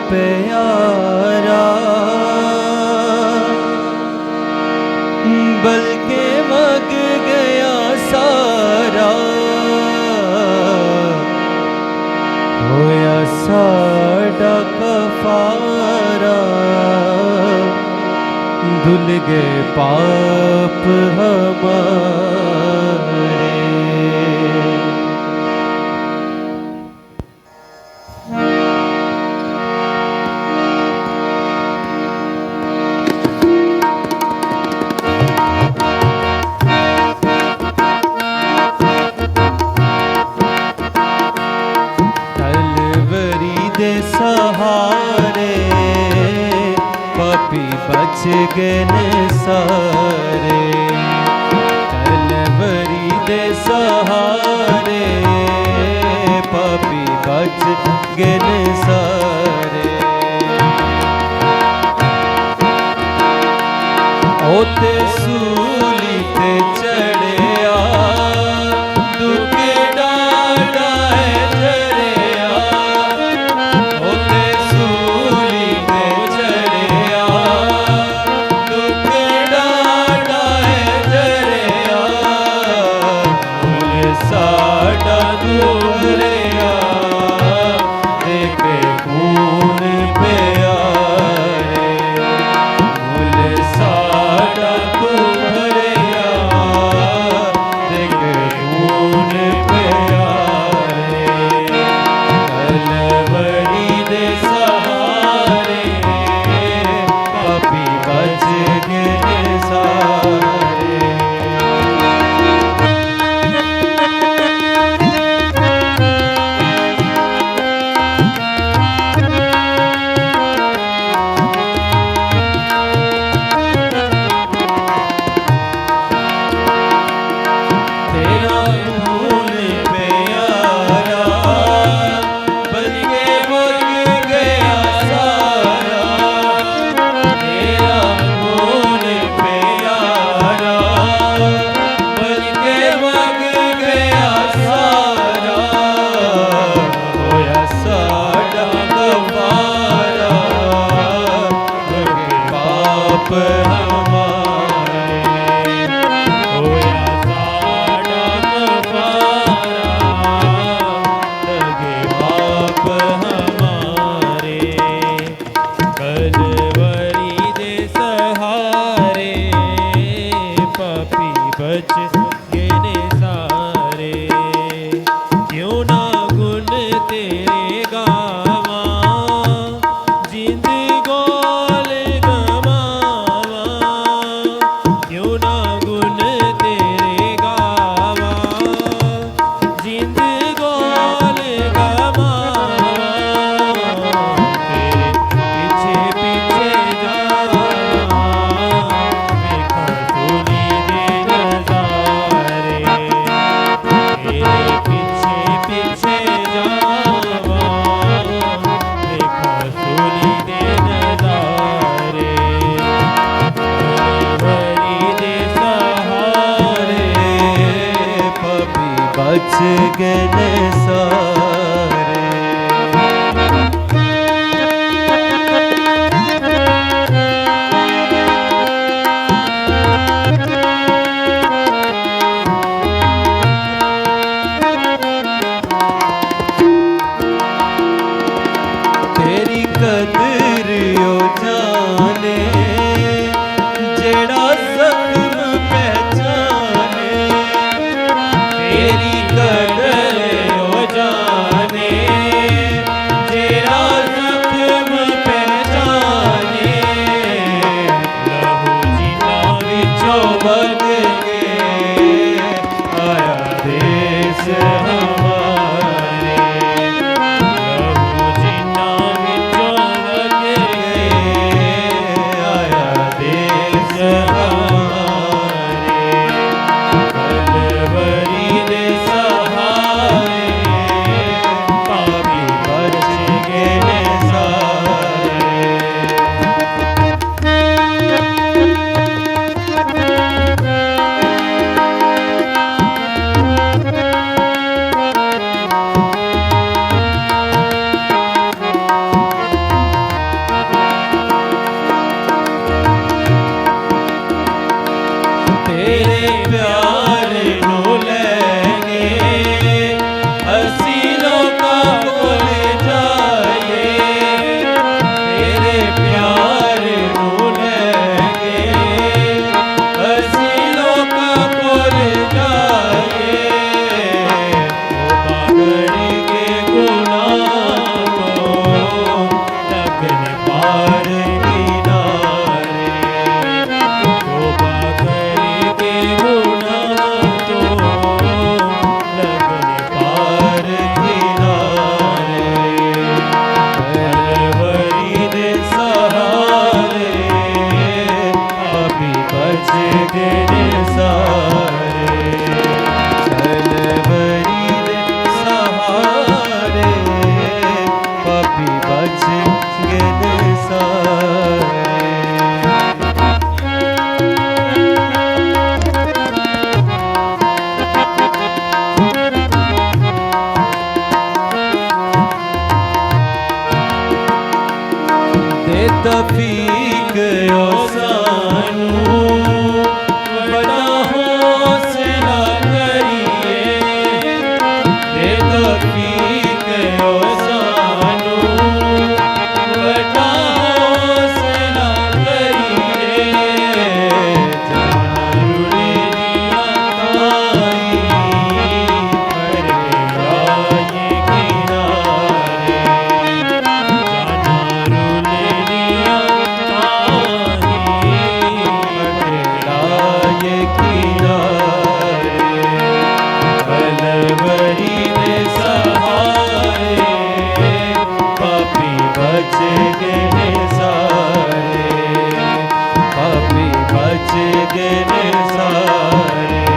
प्यारा, बल्कि मग गया सारा, होया साडा कफारा, धुल गए पाप हमारे। सहारे पापी बच गए सारे, कलवरी दे सहारे पापी बच गए सारे। ओते सूली ते चढ़िया, दुखे डाढ़ा है चढ़िया, ओते सूली ते चढ़िया, दुखे डाढ़ा है चढ़िया, मुझे साड़ा दूरिया, देखे खून प्यारे, मुझे साड़ा दूरिया, देखे खून प्यारे, कलवरी दे सहारे पापी बच गए सारे। तेरा खून प्यारा, बल्कि मग गया सारा, तेरा खून प्यारा, बल्कि मग गया सारा, होया साडा कफारा, लगे पाप हमारे, होया साडा कफारा, लगे पाप हमारे, कलवरी दे सहारे पापी बच गए सारे। क्यों ना गुण तेरे गावा, जिंद गोल गवावा, क्यों ना गुण तेरे गावा, जिंद गोल गवावा, तेरे पीछे पीछे जावा, देखा सूली दे नजारे, तेरे पीछे पीछे जावा, देखा सूली दे नजारे, कलवरी दे सहारे पापी बच गए सारे। तेरी कदर ओ जाने, जेड़ा जख्म पहचाने, तेरी कदर ओ जाने, जेड़ा जख्म पहचाने, लहू जिन्ना विचों बग के आया देश हमारे, लहू जिन्ना विचों बग के आया देश हमारे, कलवरी दे सहारे पापी बच गए सारे। गए सारे तलवरी दे सहारे पापी बच गए सारे तफीक सानू बड़ा हौसला करिए दे तफीक सानू बड़ा हौसला करिए जरूरी दिया ताई पर आए किनारे तलवरी दे सहारे पापी बच गए सारे पापी बच गए सारे